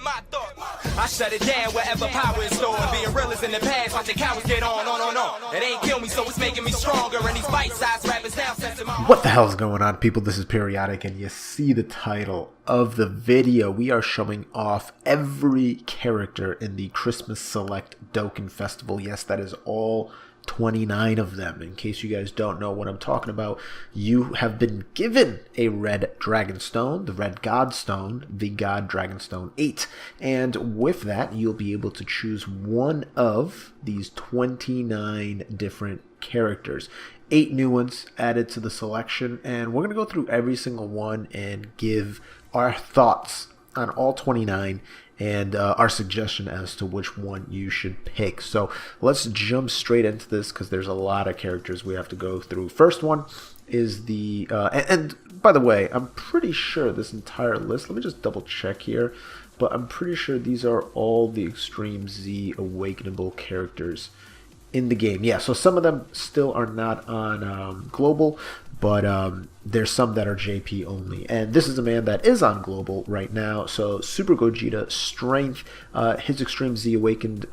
my thoughts. I shut it down wherever power is stored. Being real is in the past, watching cowards get on. It ain't kill me, so it's making me stronger. And these bite-sized rappers now sensing my... What the hell is going on, people? This is Periodic, and you see the title of the video. We are showing off every character in the Christmas Select Dokkan Festival. Yes, that is all 29 of them. In case you guys don't know what I'm talking about, you have been given a red dragon stone, the red god stone, the god dragon stone 8, and with that you'll be able to choose one of these 29 different characters. 8 new ones added to the selection, and we're going to go through every single one and give our thoughts on all 29 and our suggestion as to which one you should pick. So let's jump straight into this because there's a lot of characters we have to go through. First one is the and by the way, I'm pretty sure this entire list, let me just double check here, but I'm pretty sure these are all the Extreme Z Awakenable characters in the game. Yeah, so some of them still are not on global, but there's some that are JP only. And this is a man that is on global right now. So Super Gogeta, Strength, his Extreme Z Awakened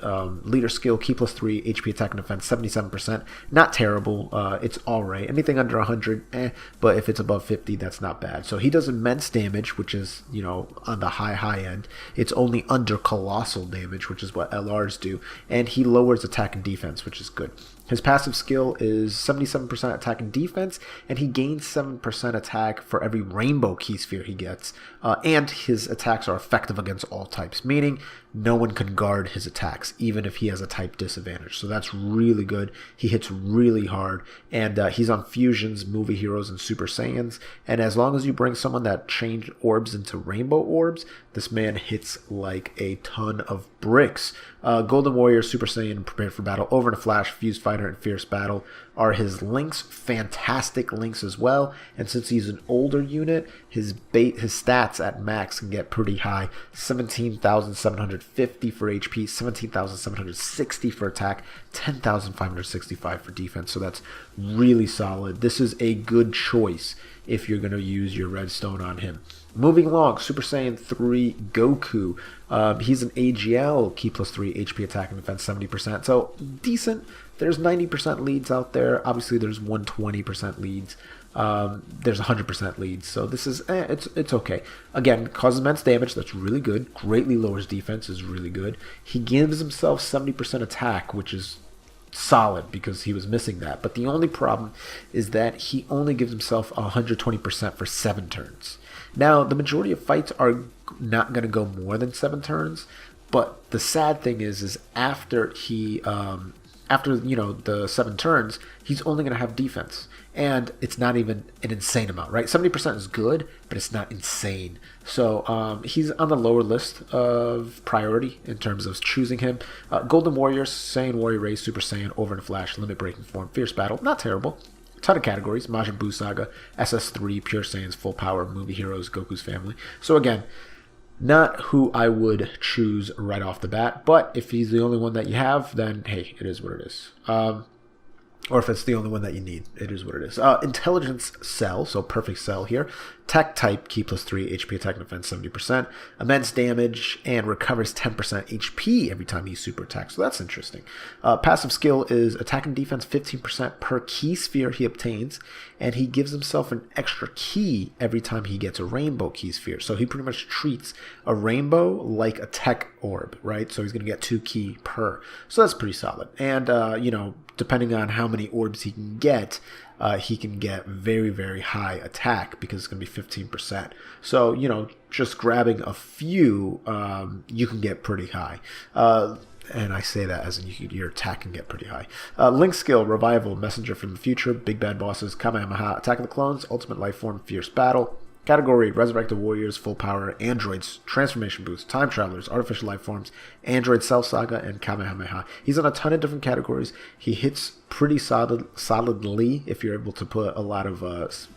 leader skill, Ki +3, HP attack and defense, 77%. Not terrible. It's alright. Anything under 100, but if it's above 50, that's not bad. So he does immense damage, which is, you know, on the high end. It's only under colossal damage, which is what LRs do. And he lowers attack and defense, which is good. His passive skill is 77% attack and defense, and he gains 7% attack for every rainbow key sphere he gets. And his attacks are effective against all types, meaning no one can guard his attacks, even if he has a type disadvantage. So that's really good. He hits really hard, and he's on fusions, movie heroes, and Super Saiyans. And as long as you bring someone that changed orbs into rainbow orbs, this man hits like a ton of bricks. Golden Warrior, Super Saiyan, Prepared for Battle, Over in a Flash, Fuse Fighter, and Fierce Battle are his links. Fantastic links as well. And since he's an older unit, his stats at max can get pretty high. 17,750 for HP, 17,760 for attack, 10,565 for defense. So that's really solid. This is a good choice if you're going to use your redstone on him. Moving along, Super Saiyan 3 Goku. He's an AGL, Ki +3, HP attack and defense 70%. So decent. There's 90% leads out there. Obviously, there's 120% leads. There's 100% leads. So this is, it's okay. Again, causes immense damage. That's really good. Greatly lowers defense is really good. He gives himself 70% attack, which is solid because he was missing that. But the only problem is that he only gives himself 120% for 7 turns. Now, the majority of fights are not going to go more than 7 turns, but the sad thing is after he, after, you know, the 7 turns, he's only going to have defense. And it's not even an insane amount, right? 70% is good, but it's not insane. So he's on the lower list of priority in terms of choosing him. Golden Warrior, Saiyan Warrior Race, Super Saiyan, Over in a Flash, Limit Breaking Form, Fierce Battle, not terrible. Ton of categories: Majin Buu Saga, SS3, Pure Saiyans, Full Power, Movie Heroes, Goku's Family. So again, not who I would choose right off the bat, but if he's the only one that you have, then hey, it is what it is. Or if it's the only one that you need, it is what it is. Intelligence Cell, so perfect cell here. Tech type, Ki +3, HP attack and defense 70%. Immense damage, and recovers 10% HP every time he super attacks. So that's interesting. Passive skill is attack and defense 15% per key sphere he obtains. And he gives himself an extra key every time he gets a rainbow key sphere. So he pretty much treats a rainbow like a tech orb, right? So he's going to get 2 key per. So that's pretty solid. And, you know, depending on how many orbs he can get very, very high attack because it's going to be 15%. So, you know, just grabbing a few, you can get pretty high. And I say that as in your attack can get pretty high. Link skill, Revival, Messenger from the Future, Big Bad Bosses, Kamehameha, Attack of the Clones, Ultimate Life Form, Fierce Battle. Category: Resurrected Warriors, Full Power, Androids, Transformation Boost, Time Travelers, Artificial Life Forms, Android Cell Saga, and Kamehameha. He's on a ton of different categories. He hits pretty solidly if you're able to put a lot of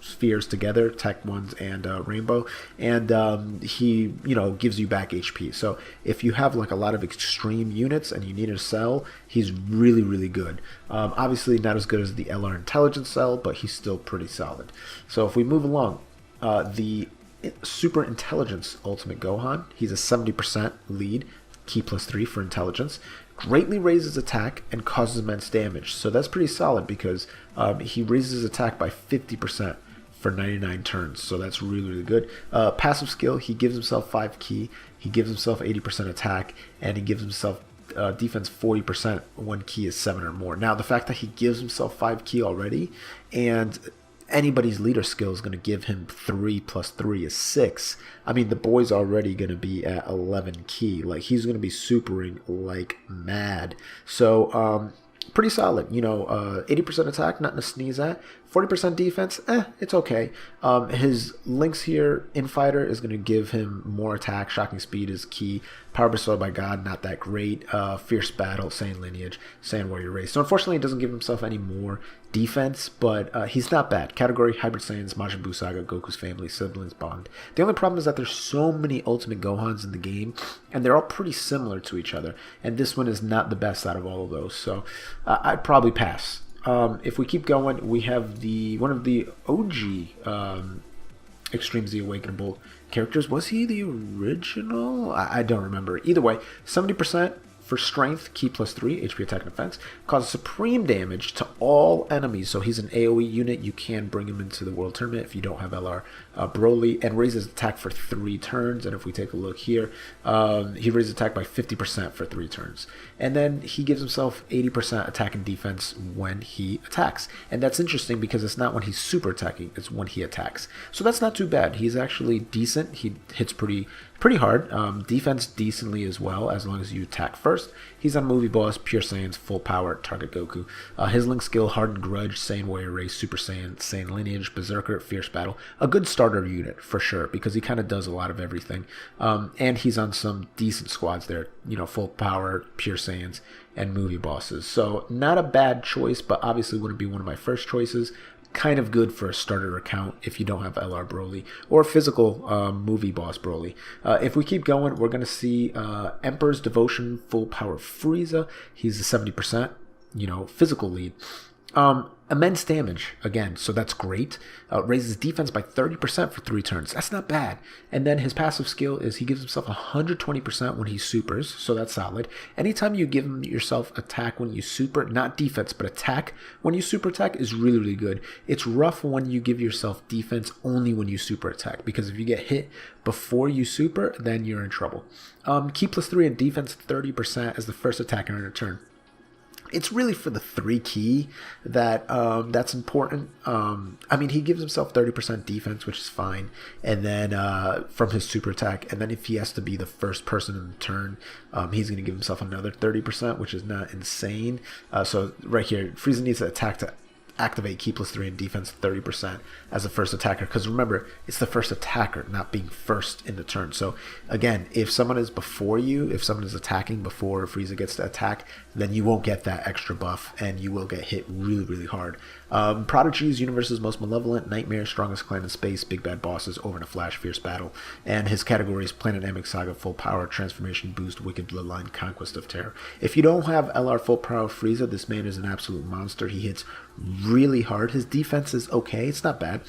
spheres together, tech ones and rainbow, and he, you know, gives you back HP. So if you have like a lot of extreme units and you need a cell, he's really, really good. Obviously not as good as the LR Intelligence Cell, but he's still pretty solid. So if we move along, the Super Intelligence Ultimate Gohan. He's a 70% lead, Ki +3 for intelligence. Greatly raises attack and causes immense damage. So that's pretty solid because he raises his attack by 50% for 99 turns. So that's really, really good. Passive skill, he gives himself 5 Ki, he gives himself 80% attack, and he gives himself defense 40% when Ki is 7 or more. Now, the fact that he gives himself 5 Ki already, and anybody's leader skill is going to give him 3 plus 3 is 6. I mean, the boy's already going to be at 11 Ki. Like, he's going to be supering like mad. So, pretty solid. 80% attack, nothing to sneeze at. 40% defense, it's okay. His links here, Infighter is going to give him more attack. Shocking Speed is key. Power Bestowed by God, not that great. Fierce Battle, Saiyan Lineage, Saiyan Warrior Race. So unfortunately, he doesn't give himself any more defense, but he's not bad. Category, Hybrid Saiyans, Majin Buu Saga, Goku's Family, Siblings Bond. The only problem is that there's so many Ultimate Gohans in the game, and they're all pretty similar to each other. And this one is not the best out of all of those, so I'd probably pass. If we keep going, we have one of the OG Extreme Z Awakenable characters. Was he the original? I don't remember. Either way, 70% for strength, Ki +3, HP attack and defense, causes supreme damage to all enemies. So he's an AoE unit. You can bring him into the World Tournament if you don't have LR Broly, and raises attack for 3 turns. And if we take a look here, he raises attack by 50% for 3 turns. And then he gives himself 80% attack and defense when he attacks. And that's interesting because it's not when he's super attacking, it's when he attacks. So that's not too bad. He's actually decent. He hits pretty hard. Defense decently as well, as long as you attack first. He's on Movie Boss, Pure Saiyans, Full Power, Target Goku. His link skill, Hardened Grudge, Saiyan Warrior Race, Super Saiyan, Saiyan Lineage, Berserker, Fierce Battle. A good starter unit for sure, because he kind of does a lot of everything. And he's on some decent squads there, Full Power, Pure Saiyans, and Movie Bosses. So not a bad choice, but obviously wouldn't be one of my first choices. Kind of good for a starter account if you don't have LR Broly or physical Movie Boss Broly. If we keep going, we're going to see Emperor's Devotion Full Power Frieza. He's a 70%, physical lead. Immense damage, again, so that's great. Raises defense by 30% for 3 turns. That's not bad. And then his passive skill is he gives himself 120% when he supers, so that's solid. Anytime you give yourself attack when you super, not defense, but attack when you super attack is really, really good. It's rough when you give yourself defense only when you super attack, because if you get hit before you super, then you're in trouble. Ki +3 and defense 30% as the first attacker in a turn. It's really for the 3 Ki that that's important. I mean, he gives himself 30% defense, which is fine, and then from his super attack, and then if he has to be the first person in the turn, he's going to give himself another 30%, which is not insane. So right here, Frieza needs to attack to activate Ki +3 and defense 30% as the first attacker, because remember, it's the first attacker, not being first in the turn. So again, if someone is before you, if someone is attacking before Frieza gets to attack, then you won't get that extra buff and you will get hit really, really hard. Prodigy is Universe's most malevolent, Nightmare, strongest clan in space, big bad bosses, over in a flash, fierce battle, and his categories: Planet Namek Saga, Full Power, Transformation Boost, Wicked Bloodline, Conquest of Terror. If you don't have LR Full Power Frieza, this man is an absolute monster. He hits really hard. His defense is okay, it's not bad.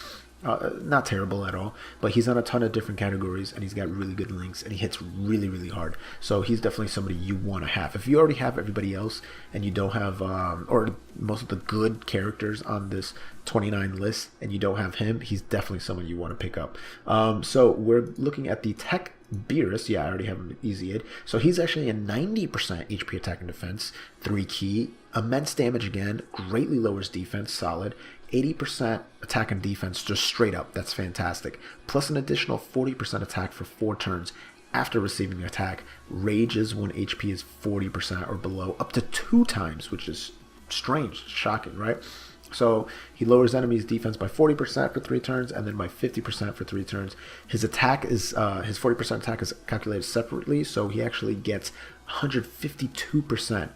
Not terrible at all, but he's on a ton of different categories and he's got really good links and he hits really, really hard. So he's definitely somebody you want to have. If you already have everybody else and you don't have, or most of the good characters on this 29 list and you don't have him, he's definitely someone you want to pick up. So we're looking at the Tech Beerus. Yeah, I already have him easy hit. So he's actually a 90% HP attack and defense, 3 Ki, immense damage again, greatly lowers defense, solid. 80% attack and defense, just straight up. That's fantastic. Plus an additional 40% attack for 4 turns after receiving an attack. Rages when HP is 40% or below, up to 2 times, which is strange, shocking, right? So he lowers enemies' defense by 40% for 3 turns, and then by 50% for 3 turns. His attack is his 40% attack is calculated separately, so he actually gets 152%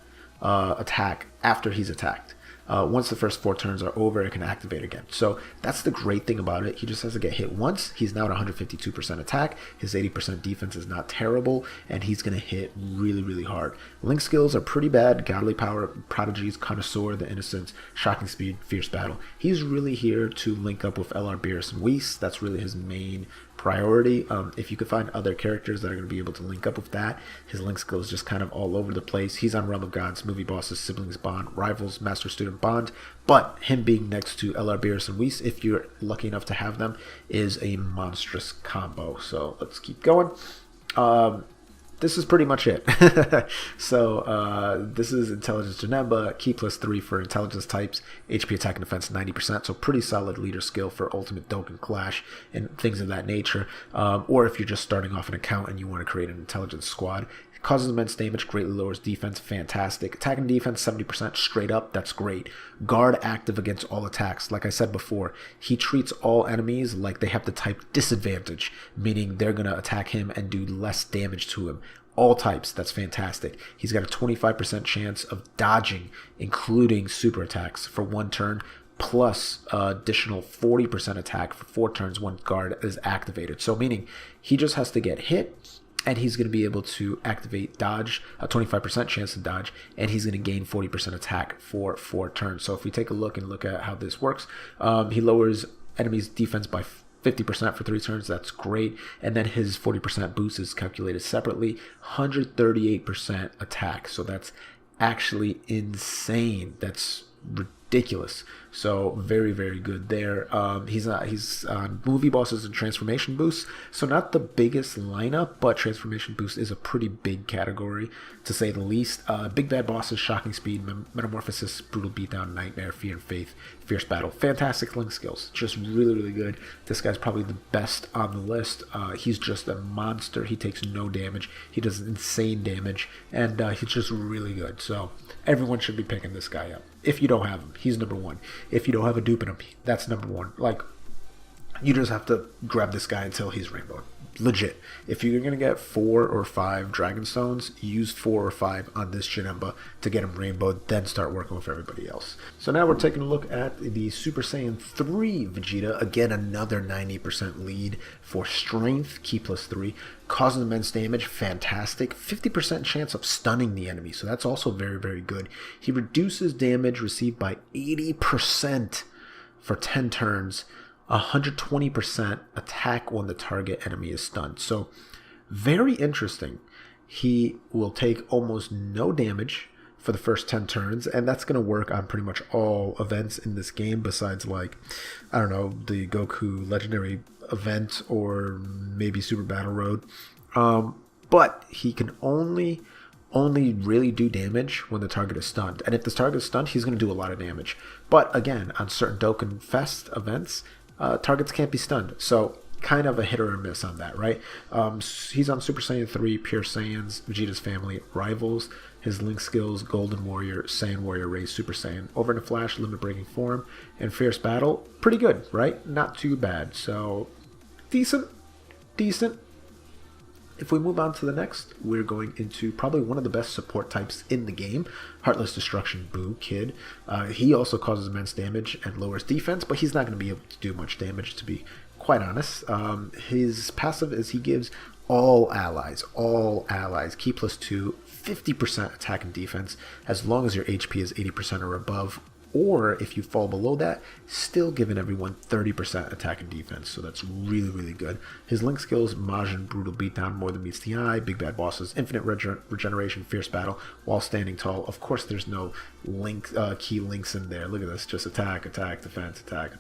attack after he's attacked. Once the first 4 turns are over, it can activate again. So that's the great thing about it. He just has to get hit once. He's now at 152% attack. His 80% defense is not terrible, and he's going to hit really, really hard. Link skills are pretty bad. Godly Power, Prodigies, Connoisseur, The Innocents, Shocking Speed, Fierce Battle. He's really here to link up with LR Beerus and Whis. That's really his main priority. If you could find other characters that are going to be able to link up with that, his link skills just kind of all over the place. He's on Realm of Gods, Movie Bosses, Siblings Bond, Rivals, Master Student Bond, but him being next to LR Beerus and Whis, if you're lucky enough to have them, is a monstrous combo. So let's keep going. This is pretty much it. So this is Intelligence Janemba, Key +3 for intelligence types, HP attack and defense 90%, so pretty solid leader skill for Ultimate Dokkan Clash and things of that nature. Or if you're just starting off an account and you want to create an intelligence squad. It causes immense damage, greatly lowers defense, fantastic. Attack and defense 70% straight up, that's great. Guard active against all attacks. Like I said before, he treats all enemies like they have the type disadvantage, meaning they're going to attack him and do less damage to him. All types, that's fantastic. He's got a 25% chance of dodging, including super attacks for 1 turn, plus additional 40% attack for 4 turns when guard is activated. So meaning he just has to get hit, and he's going to be able to activate dodge, a 25% chance to dodge, and he's going to gain 40% attack for 4 turns. So if we take a look at how this works, he lowers enemies' defense by 50% for 3 turns, that's great. And then his 40% boost is calculated separately, 138% attack. So that's actually insane. That's ridiculous. So very, very good there. He's on movie bosses and transformation boosts, so not the biggest lineup, but transformation boost is a pretty big category to say the least. Big bad bosses, shocking speed, metamorphosis, brutal beatdown, nightmare, fear and faith, fierce battle, fantastic link skills, just really, really good. This guy's probably the best on the list. He's just a monster. He takes no damage, he does insane damage, and he's just really good. So everyone should be picking this guy up. If you don't have him, he's number 1. If you don't have a dupe in him, that's number 1. Like, you just have to grab this guy until he's rainbowed. Legit. If you're going to get 4 or 5 Dragon Stones, use 4 or 5 on this Janemba to get him rainbowed, then start working with everybody else. So now we're taking a look at the Super Saiyan 3 Vegeta. Again, another 90% lead for strength, Key +3. Causes immense damage, fantastic. 50% chance of stunning the enemy, so that's also very, very good. He reduces damage received by 80% for 10 turns. 120% attack when the target enemy is stunned. So very interesting. He will take almost no damage for the first 10 turns, and that's going to work on pretty much all events in this game besides, like, I don't know, the Goku legendary event or maybe Super Battle Road. But he can only really do damage when the target is stunned, and if the target is stunned, he's going to do a lot of damage. But again, on certain Dokkan Fest events, targets can't be stunned, so kind of a hit or a miss on that, right? He's on Super Saiyan 3, Pure Saiyans, Vegeta's family, Rivals, his link skills, Golden Warrior, Saiyan Warrior Raise, Super Saiyan, Over in a Flash, Limit Breaking Form, and Fierce Battle. Pretty good, right? Not too bad. So decent. If we move on to the next, we're going into probably one of the best support types in the game, Heartless Destruction Boo Kid. He also causes immense damage and lowers defense, but he's not going to be able to do much damage, to be quite honest. His passive is he gives all allies, Key +2, 50% attack and defense, as long as your HP is 80% or above, or if you fall below that, still giving everyone 30% attack and defense, so that's really, really good. His link skills, Majin, Brutal Beatdown, More Than Meets the Eye, Big Bad Bosses, Infinite Regeneration, Fierce Battle, While Standing Tall. Of course, there's no key links in there. Look at this, just attack, defense, attack.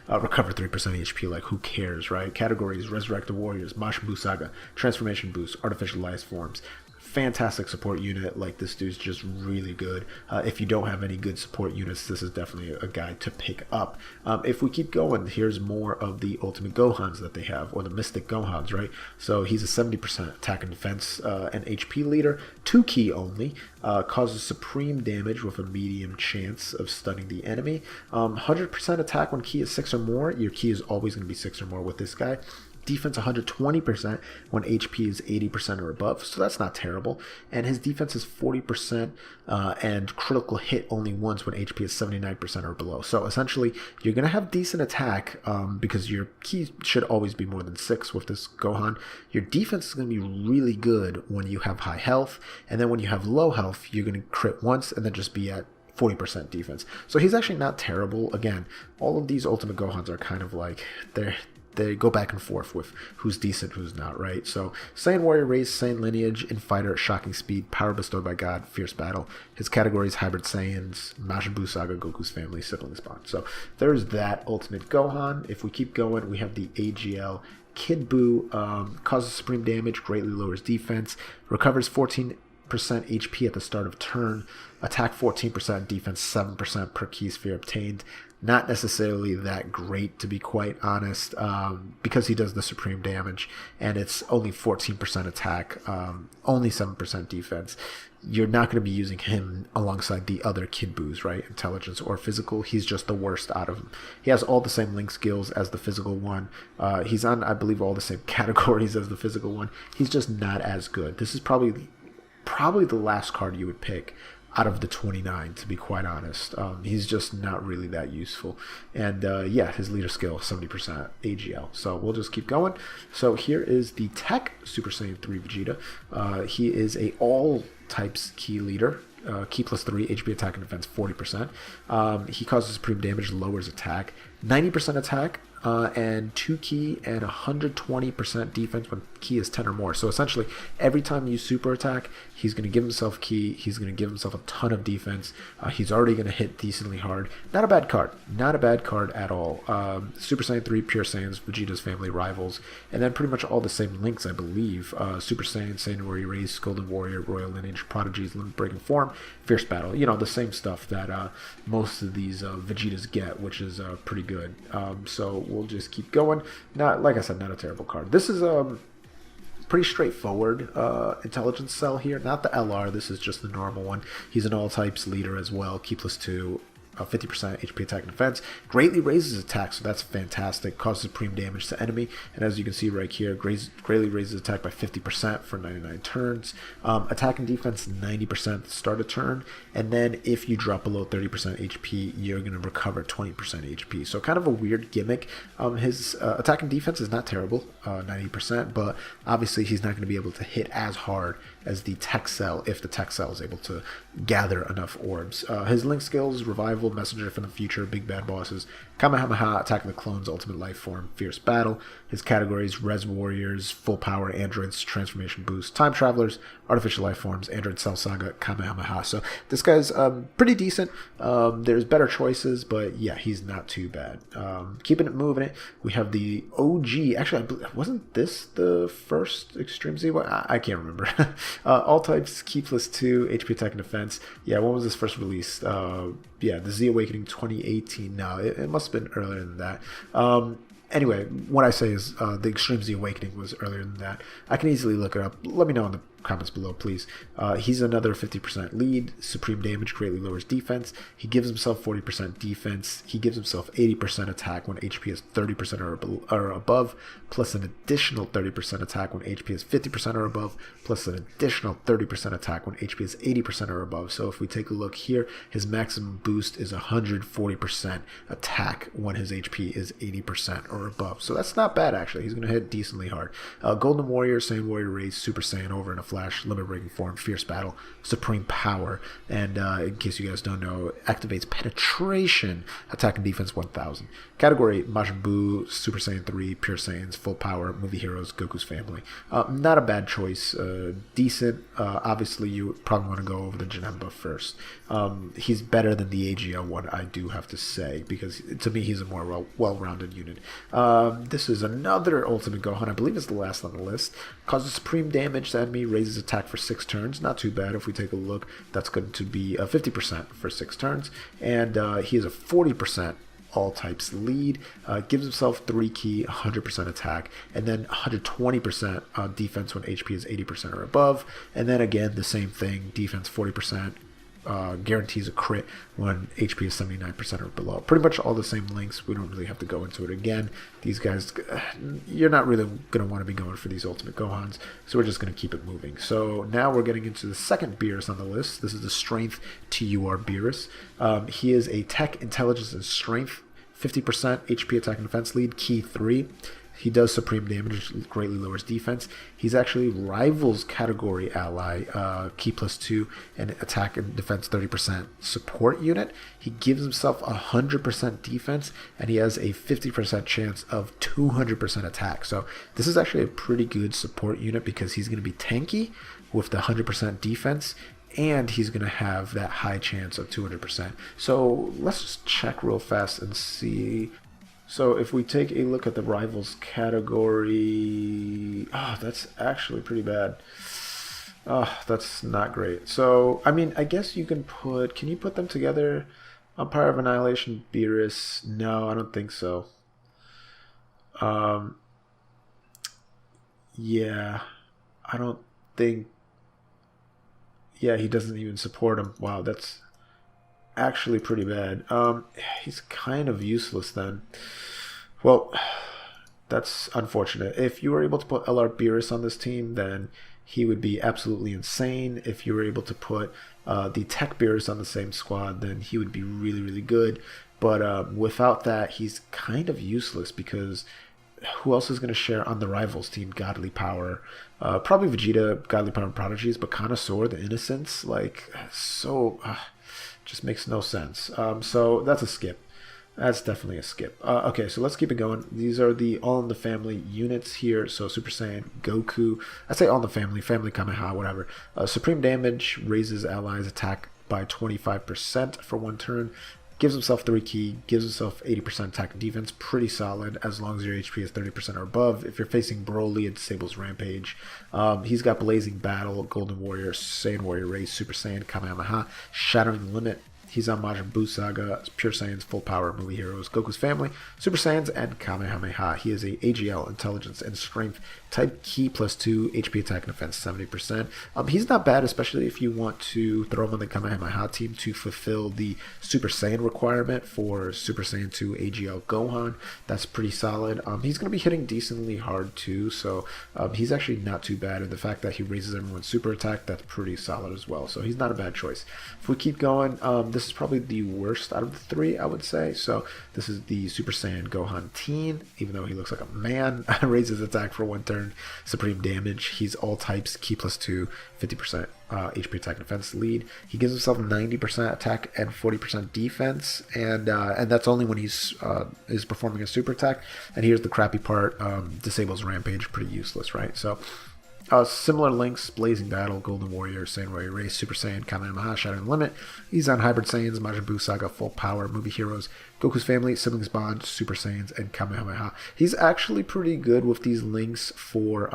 Recover 3% HP, like who cares, right? Categories, Resurrected Warriors, Majin Buu Saga, Transformation Boost, Artificial Life Forms. Fantastic support unit. Like, this dude's just really good. If you don't have any good support units, this is definitely a guy to pick up. If we keep going, here's more of the Ultimate Gohans that they have, or the Mystic Gohans, right? So he's a 70% attack and defense and HP leader, 2 key only, causes supreme damage with a medium chance of stunning the enemy. 100% attack when key is 6 or more. Your key is always going to be 6 or more with this guy. Defense 120% when HP is 80% or above, so that's not terrible. And his defense is 40% and critical hit only once when HP is 79% or below. So essentially, you're going to have decent attack because your key should always be more than 6 with this Gohan. Your defense is going to be really good when you have high health, and then when you have low health, you're going to crit once and then just be at 40% defense. So he's actually not terrible. Again, all of these Ultimate Gohans are kind of like, they go back and forth with who's decent, who's not, right? So Saiyan Warrior Race, Saiyan Lineage, Infighter, Shocking Speed, Power Bestowed by God, Fierce Battle. His categories: Hybrid Saiyans, Majin Buu Saga, Goku's Family, Siblings Bond. So there's that Ultimate Gohan. If we keep going, we have the AGL Kid Buu, causes supreme damage, greatly lowers defense, recovers 14% HP at the start of turn, attack 14%, defense 7% per key sphere obtained. Not necessarily that great, to be quite honest, because he does the supreme damage, and it's only 14% attack, only 7% defense. You're not going to be using him alongside the other Kid Buus, right? Intelligence or physical. He's just the worst out of them. He has all the same link skills as the physical one. He's on, I believe, all the same categories as the physical one. He's just not as good. This is probably the last card you would pick out of the 29, to be quite honest. He's just not really that useful. And yeah, his leader skill, 70% AGL. So we'll just keep going. So here is the Tech Super Saiyan 3 Vegeta. He is a all types key leader. Key plus 3, HP attack and defense 40%. He causes supreme damage, lowers attack, 90% attack, and 2 key and 120% defense when key is 10 or more. So essentially, every time you super attack, he's going to give himself key, he's going to give himself a ton of defense. He's already going to hit decently hard. Not a bad card. Not a bad card at all. Super Saiyan 3, Pure Saiyans, Vegeta's Family Rivals, and then pretty much all the same links, I believe. Super Saiyan, Saiyan Warrior Race, Golden Warrior, Royal Lineage, Prodigies, Limit Breaking Form, Fierce Battle. You know, the same stuff that most of these Vegetas get, which is pretty good. So we'll just keep going. Not, like I said, not a terrible card. This is pretty straightforward intelligence cell here. Not the LR, this is just the normal one. He's an all types leader as well. Key plus 2, 50% HP attack and defense. Greatly raises attack, so that's fantastic. Causes supreme damage to enemy. And as you can see right here, greatly raises attack by 50% for 99 turns. Attack and defense 90% at the start of turn. And then if you drop below 30% HP, you're going to recover 20% HP. So kind of a weird gimmick. His attack and defense is not terrible, 90%, but obviously he's not going to be able to hit as hard as the Tech Cell if the Tech Cell is able to gather enough orbs. His link skills: Revival, Messenger from the Future, Big Bad Bosses, Kamehameha, Attack of the Clones, Ultimate Life Form, Fierce Battle. His categories: Res Warriors, Full Power, Androids, Transformation Boost, Time Travelers, Artificial Life Forms, Android Cell Saga, Kamehameha. So this guy's pretty decent. There's better choices, but yeah, he's not too bad. Keeping it moving, we have the OG. Actually, wasn't this the first Extreme Z? I can't remember. All types, key plus 2, HP attack and defense. Yeah, when was this first released? Yeah, the Z Awakening 2018. No, it must have been earlier than that. Anyway, what I say is the Extreme Z Awakening was earlier than that. I can easily look it up. Let me know in the comments below, please. He's another 50% lead. Supreme damage greatly lowers defense. He gives himself 40% defense. He gives himself 80% attack when HP is 30% or above, plus an additional 30% attack when HP is 50% or above, plus an additional 30% attack when HP is 80% or above. So if we take a look here, his maximum boost is 140% attack when his HP is 80% or above. So that's not bad, actually. He's going to hit decently hard. Golden Warrior, Saiyan Warrior Race, Super Saiyan over in a flash, Limit Breaking Form, Fierce Battle, Supreme Power, and in case you guys don't know, activates Penetration, Attack and Defense 1000. Category: Majin Buu, Super Saiyan 3, Pure Saiyans, Full Power, Movie Heroes, Goku's Family. Not a bad choice. Decent. Obviously, you probably want to go over the Janemba first. He's better than the AGL one, I do have to say, because to me, he's a more well-rounded unit. This is another Ultimate Gohan. I believe it's the last on the list. Causes supreme damage to enemy, raises attack for 6 turns. Not too bad. If we take a look, that's going to be 50% for 6 turns. And he is a 40% all types lead, gives himself 3 key, 100% attack, and then 120% defense when HP is 80% or above. And then again, the same thing, defense 40%. Guarantees a crit when HP is 79% or below. Pretty much all the same links. We don't really have to go into it again. These guys, you're not really going to want to be going for these Ultimate Gohans, so we're just going to keep it moving. So now we're getting into the second Beerus on the list. This is the Strength TUR Beerus. He is a Tech, Intelligence, and Strength, 50% HP attack and defense lead, key 3. He does supreme damage, which greatly lowers defense. He's actually Rivals category ally, key +2, and attack and defense 30% support unit. He gives himself 100% defense, and he has a 50% chance of 200% attack. So this is actually a pretty good support unit because he's going to be tanky with the 100% defense, and he's going to have that high chance of 200%. So let's just check real fast and see. So if we take a look at the Rivals category, that's actually pretty bad. That's not great. So, I mean, I guess you can you put them together? Umpire of Annihilation, Beerus. No, I don't think so. Yeah, I don't think. Yeah, he doesn't even support him. Wow, that's actually pretty bad. He's kind of useless then. Well, that's unfortunate. If you were able to put LR Beerus on this team, then he would be absolutely insane. If you were able to put the Tech Beerus on the same squad, then he would be really, really good. But without that, he's kind of useless because who else is going to share on the Rivals team? Godly Power. Probably Vegeta, Godly Power and Prodigies, but Connoisseur, the Innocents, just makes no sense. So that's a skip. That's definitely a skip. Okay, so let's keep it going. These are the All in the Family units here. So Super Saiyan, Goku. I say All in the Family, Family Kamehameha, whatever. Supreme Damage raises allies' attack by 25% for 1 turn. Gives himself 3 key, gives himself 80% attack and defense. Pretty solid as long as your HP is 30% or above. If you're facing Broly, it disables Rampage. He's got Blazing Battle, Golden Warrior, Saiyan Warrior Race, Super Saiyan, Kamehameha, Shattering the Limit. He's on Majin Buu Saga, Pure Saiyans, Full Power, Movie Heroes, Goku's Family, Super Saiyans, and Kamehameha. He is a AGL, Intelligence, and Strength type key +2, HP attack and defense 70%. He's not bad, especially if you want to throw him on the Kamehameha team to fulfill the Super Saiyan requirement for Super Saiyan 2 AGL Gohan. That's pretty solid. He's going to be hitting decently hard too, so he's actually not too bad. And the fact that he raises everyone's super attack, that's pretty solid as well. So he's not a bad choice. If we keep going, this is probably the worst out of the 3, I would say. So this is the Super Saiyan Gohan Teen, even though he looks like a man. Raises attack for 1 turn, supreme damage. He's all types, key +2, 50% HP attack and defense lead. He gives himself 90% attack and 40% defense, and that's only when he's is performing a super attack. And here's the crappy part: disables Rampage, pretty useless, right? So. Similar links: Blazing Battle, Golden Warrior, Saiyan Warrior Race, Super Saiyan, Kamehameha, Shattering the Limit. He's on Hybrid Saiyans, Majin Buu Saga, Full Power, Movie Heroes, Goku's Family, Siblings Bond, Super Saiyans, and Kamehameha. He's actually pretty good with these links for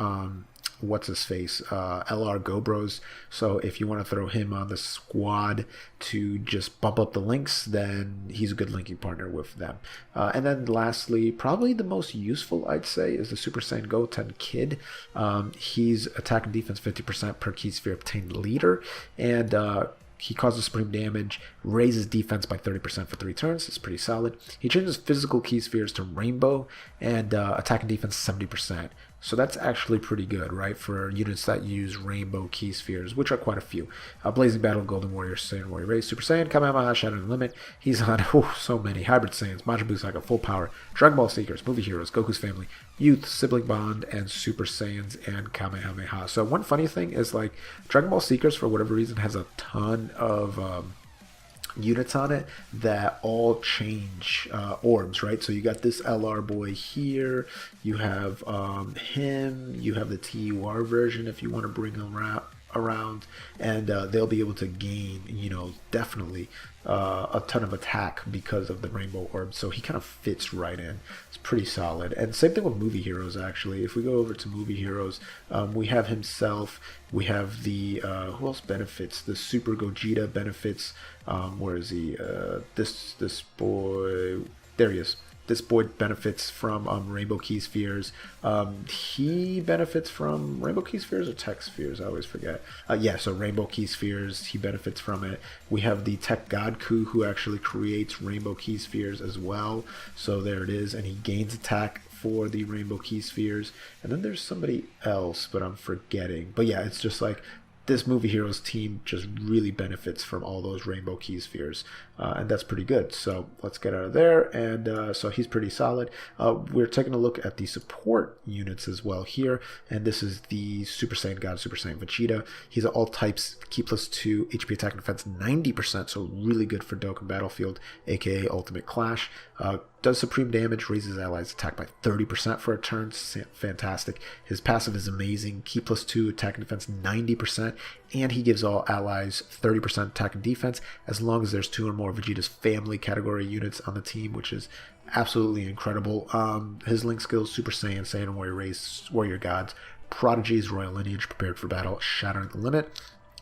what's-his-face, LR Gobros. So if you want to throw him on the squad to just bump up the links, then he's a good linking partner with them. And then lastly, probably the most useful, I'd say, is the Super Saiyan Goten Kid. He's attack and defense 50% per key sphere obtained leader, and he causes supreme damage, raises defense by 30% for 3 turns. It's pretty solid. He changes physical key spheres to rainbow, and attack and defense 70%. So that's actually pretty good, right, for units that use rainbow key spheres, which are quite a few. Blazing Battle, Golden Warrior, Saiyan Warrior Race, Super Saiyan, Kamehameha, Shattering the Limit. He's on so many. Hybrid Saiyans, Majin Buu Saga, Full Power, Dragon Ball Seekers, Movie Heroes, Goku's Family, Youth, Sibling Bond, and Super Saiyans and Kamehameha. So one funny thing is, like, Dragon Ball Seekers, for whatever reason, has a ton of units on it that all change orbs, right? So you got this LR boy here, you have him, you have the TUR version if you want to bring him around, and they'll be able to gain, definitely a ton of attack because of the rainbow orb. So he kind of fits right in. It's pretty solid. And same thing with Movie Heroes, actually. If we go over to Movie Heroes, we have himself, we have the who else benefits? The Super Gogeta benefits. Where is he? This boy, there he is. This boy benefits from Rainbow Key Spheres. He benefits from Rainbow Key Spheres or Tech Spheres? I always forget. Yeah, so Rainbow Key Spheres, he benefits from it. We have the Tech Godku, who actually creates Rainbow Key Spheres as well. So there it is, and he gains attack for the Rainbow Key Spheres. And then there's somebody else, but I'm forgetting. But yeah, it's just like this Movie Heroes team just really benefits from all those Rainbow Key Spheres. and that's pretty good. So let's get out of there, and so he's pretty solid. We're taking a look at the support units as well here, and this is the Super Saiyan God, Super Saiyan Vegeta. He's all types, key +2, HP attack and defense 90%, so really good for Dokkan Battlefield, aka Ultimate Clash. Does supreme damage, raises allies attack by 30% for a turn, fantastic. His passive is amazing, key +2, attack and defense 90%, and he gives all allies 30% attack and defense as long as there's 2 or more Vegeta's family category units on the team, which is absolutely incredible. His link skills, Super Saiyan, Saiyan Warrior Race, Warrior Gods, Prodigies, Royal Lineage, Prepared for Battle, Shattering the Limit.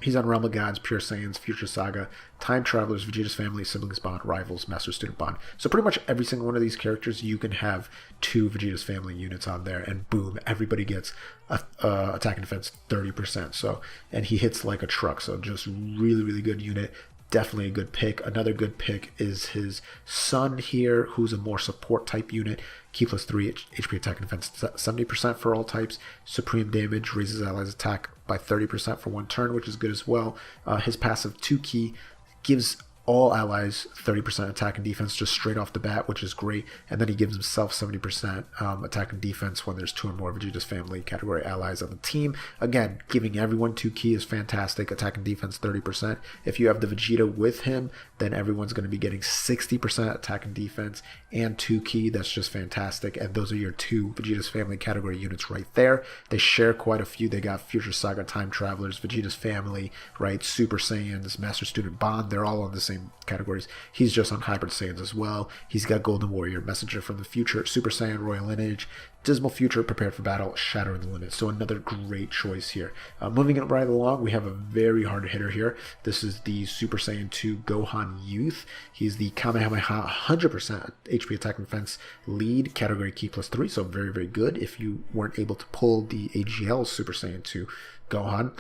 He's on Realm of Gods, Pure Saiyans, Future Saga, Time Travelers, Vegeta's Family, Siblings Bond, Rivals, Master Student Bond. So pretty much every single one of these characters, you can have 2 Vegeta's Family units on there, and boom, everybody gets attack and defense 30%. So, and he hits like a truck, so just really, really good unit. Definitely a good pick. Another good pick is his son here, who's a more support type unit. Key +3, HP attack and defense 70% for all types. Supreme damage, raises allies attack by 30% for 1 turn, which is good as well. His passive 2 key gives all allies 30% attack and defense just straight off the bat, which is great. And then he gives himself 70% attack and defense when there's 2 or more Vegeta's Family category allies on the team. Again, giving everyone 2 key is fantastic. Attack and defense 30%. If you have the Vegeta with him, then everyone's going to be getting 60% attack and defense and 2 key. That's just fantastic. And those are your 2 Vegeta's Family category units right there. They share quite a few. They got Future Saga, Time Travelers, Vegeta's Family, right? Super Saiyans, Master Student Bond. They're all on the same categories. He's just on Hybrid Saiyans as well. He's got Golden Warrior, Messenger from the Future, Super Saiyan, Royal Lineage, Dismal Future, Prepared for Battle, Shattering the Limit. So another great choice here. Moving it right along, we have a very hard hitter here. This is the Super Saiyan 2 Gohan Youth. He's the Kamehameha 100% HP attack and defense lead, category key +3, so very, very good if you weren't able to pull the AGL Super Saiyan 2 Gohan.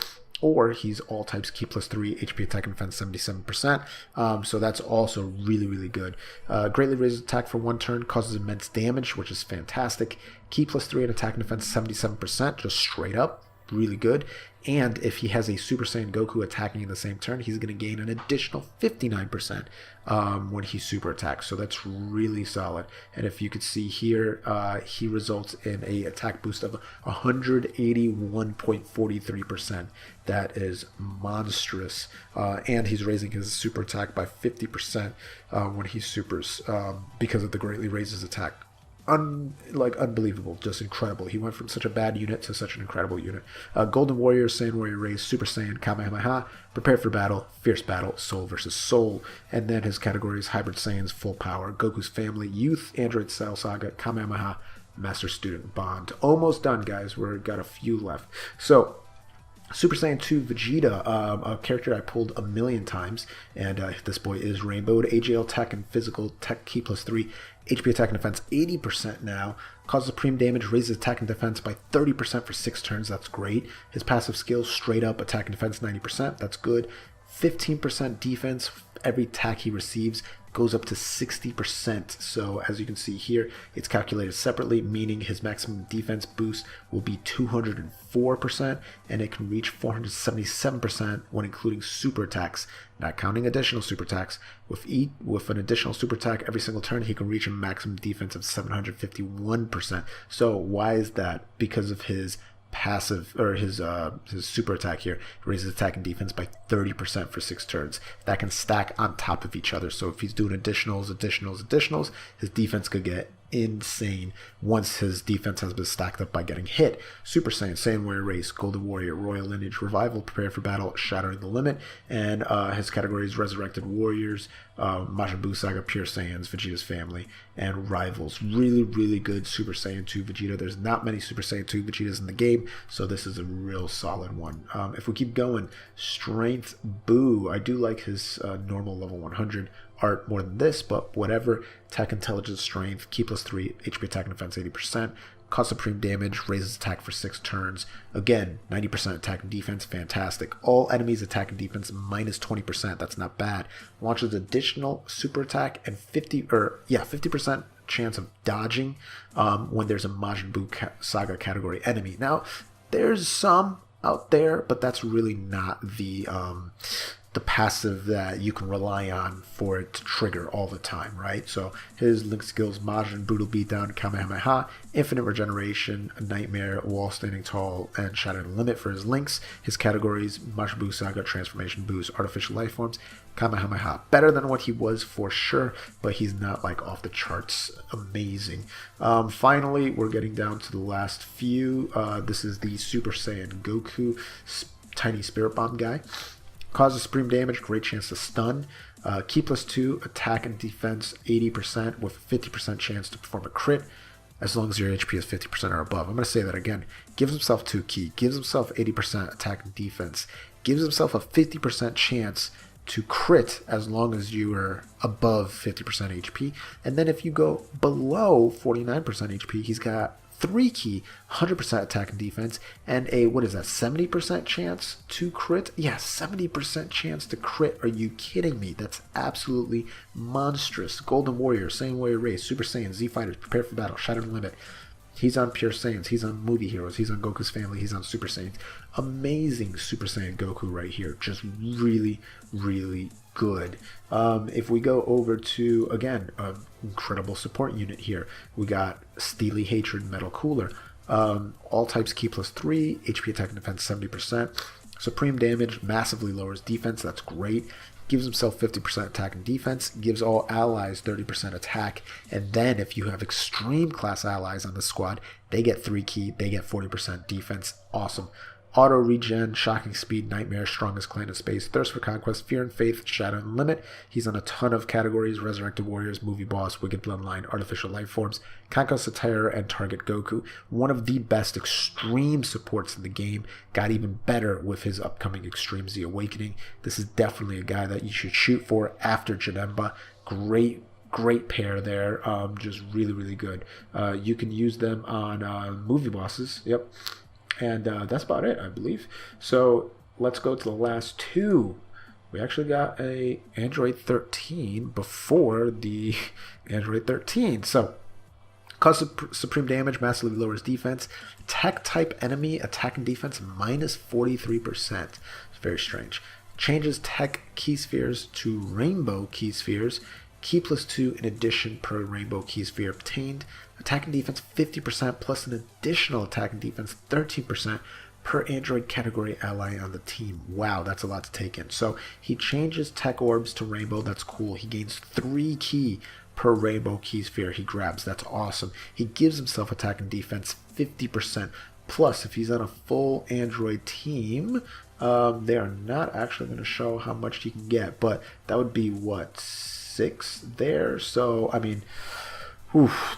Or he's all types key +3, HP attack and defense 77%. So that's also really, really good. Greatly raises attack for 1 turn, causes immense damage, which is fantastic. Key +3 and attack and defense 77%, just straight up. Really good. And if he has a Super Saiyan Goku attacking in the same turn, he's going to gain an additional 59% when he super attacks. So that's really solid. And if you could see here, he results in a attack boost of 181.43%. That is monstrous. And he's raising his super attack by 50% when he supers because of the greatly raises attack. Unbelievable, just incredible. He went from such a bad unit to such an incredible unit. Golden Warrior, Saiyan Warrior Race, Super Saiyan, Kamehameha, Prepared for Battle, Fierce Battle, Soul versus Soul. And then his categories: Hybrid Saiyans, Full Power, Goku's Family, Youth, Android Style Saga, Kamehameha, Master Student Bond. Almost done, guys. We've got a few left. So Super Saiyan 2 Vegeta, a character I pulled a million times, and this boy is rainbowed. AGL Tech and Physical Tech key +3, HP attack and defense 80% now. Causes supreme damage, raises attack and defense by 30% for 6 turns. That's great. His passive skills, straight up attack and defense 90%. That's good. 15% defense. Every attack he receives goes up to 60%. So as you can see here, it's calculated separately, meaning his maximum defense boost will be 204%, and it can reach 477% when including super attacks, not counting additional super attacks. With an additional super attack every single turn, he can reach a maximum defense of 751%. So why is that? Because of his passive, or his super attack here raises attack and defense by 30% for 6 turns. That can stack on top of each other. So if he's doing additionals, his defense could get insane once his defense has been stacked up by getting hit. Super Saiyan, Saiyan Warrior Race, Golden Warrior, Royal Lineage, Revival, Prepare for Battle, Shattering the Limit, and his categories: Resurrected Warriors, Majin Buu Saga, Pure Saiyans, Vegeta's Family, and Rivals. Really, really good Super Saiyan 2 Vegeta. There's not many Super Saiyan 2 Vegetas in the game, so this is a real solid one. If we keep going, Strength Buu. I do like his normal level 100 art more than this, but whatever. Attack, Intelligence, Strength, key +3, HP attack and defense 80%, cause supreme damage, raises attack for 6 turns. Again, 90% attack and defense, fantastic. All enemies attack and defense minus 20%, that's not bad. Launches additional super attack and 50% chance of dodging when there's a Majin Buu Saga category enemy. Now, there's some out there, but that's really not the the passive that you can rely on for it to trigger all the time, right? So his link skills: Majin, Brutal Beatdown, Kamehameha, Infinite Regeneration, Nightmare, Wall Standing Tall, and Shatter the Limit for his links. His categories: Mashibu Saga, Transformation Boost, Artificial Life Forms, Kamehameha. Better than what he was for sure, but he's not like off the charts amazing. Finally, we're getting down to the last few. This is the Super Saiyan Goku Tiny Spirit Bomb guy. Causes supreme damage, great chance to stun. Key +2, attack and defense 80% with 50% chance to perform a crit as long as your HP is 50% or above. I'm going to say that again. Gives himself 2 key, gives himself 80% attack and defense, gives himself a 50% chance to crit as long as you are above 50% HP. And then if you go below 49% HP, he's got 3 key, 100% attack and defense, and a, what is that, 70% chance to crit? Yeah, 70% chance to crit. Are you kidding me? That's absolutely monstrous. Golden Warrior, Saiyan Warrior Race, Super Saiyan, Z Fighters, Prepare for Battle, Shatter the Limit. He's on Pure Saiyans, he's on Movie Heroes, he's on Goku's Family, he's on Super Saiyans. Amazing Super Saiyan Goku right here. Just really, really good. If we go over to, again, an incredible support unit here. We got Steely Hatred Metal Cooler. All types key +3, HP attack and defense 70%. Supreme damage massively lowers defense, that's great. Gives himself 50% attack and defense, gives all allies 30% attack, and then if you have extreme class allies on the squad, they get 3 key, they get 40% defense. Awesome. Auto regen, shocking speed, nightmare, strongest clan in space, thirst for conquest, fear and faith, shadow and limit. He's on a ton of categories: resurrected warriors, movie boss, wicked bloodline, artificial life forms, conquest of terror, and target Goku. One of the best extreme supports in the game. Got even better with his upcoming Extreme Z Awakening. This is definitely a guy that you should shoot for after Janemba. Great pair there. Just really, really good. You can use them on movie bosses. Yep. And that's about it, I believe. So let's go to the last two. We actually got a Android 13 before the Android 13. So, causes supreme damage, massively lowers defense. Tech type enemy attack and defense minus 43%. It's very strange. Changes tech key spheres to rainbow key spheres. Key +2 in addition per rainbow key sphere obtained. Attack and defense 50% plus an additional attack and defense 13% per Android category ally on the team. Wow, that's a lot to take in. So he changes tech orbs to rainbow. That's cool. He gains 3 key per rainbow key sphere he grabs. That's awesome. He gives himself attack and defense 50%. Plus, if he's on a full Android team, they are not actually going to show how much he can get, but that would be what, 6 there. So I mean,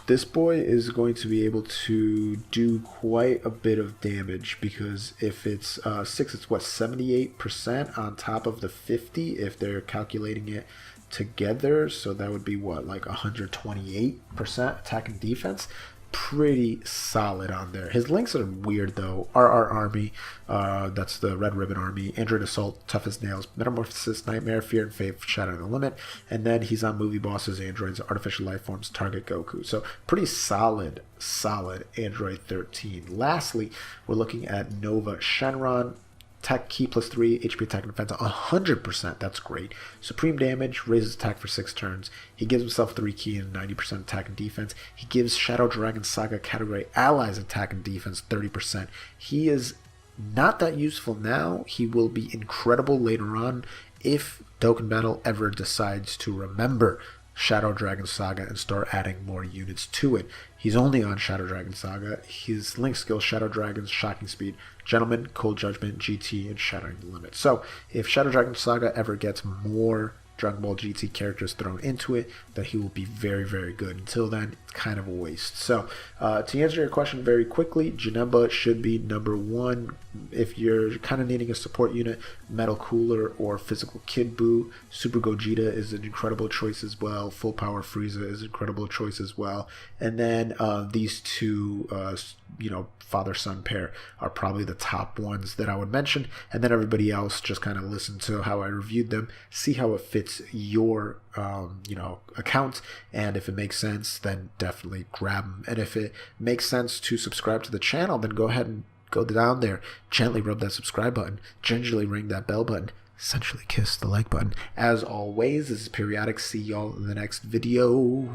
this boy is going to be able to do quite a bit of damage, because if it's 6, it's what, 78% on top of the 50 if they're calculating it together. So that would be what, like 128% attack and defense. Pretty solid on there. His links are weird though. RR Army, that's the Red Ribbon Army, Android Assault, Tough as Nails, Metamorphosis, Nightmare, Fear and Faith, Shadow the Limit, and then he's on movie bosses, androids, artificial life forms, target Goku. So pretty solid Android 13. Lastly, we're looking at Nova Shenron. Attack key +3, HP attack and defense 100%. That's great. Supreme damage, raises attack for 6 turns. He gives himself 3 key and 90% attack and defense. He gives Shadow Dragon Saga category allies attack and defense 30%. He is not that useful now. He will be incredible later on if Dokkan Battle ever decides to remember Shadow Dragon Saga and start adding more units to it. He's only on Shadow Dragon Saga. His link skills: Shadow Dragons, Shocking Speed, Gentleman, Cold Judgment, GT, and Shattering the Limit. So if Shadow Dragon Saga ever gets more Dragon Ball GT characters thrown into it, that he will be very, very good. Until then, it's kind of a waste. So to answer your question very quickly, Janemba should be number 1. If you're kind of needing a support unit, Metal Cooler or Physical Kid Buu. Super Gogeta is an incredible choice as well. Full Power Frieza is an incredible choice as well. And then these two, father-son pair are probably the top ones that I would mention. And then everybody else, just kind of listen to how I reviewed them, see how it fits your account, and if it makes sense, then definitely grab them. And if it makes sense to subscribe to the channel, then go ahead and go down there, gently rub that subscribe button, gingerly ring that bell button, essentially kiss the like button. As always, this is Periodic. See y'all in the next video.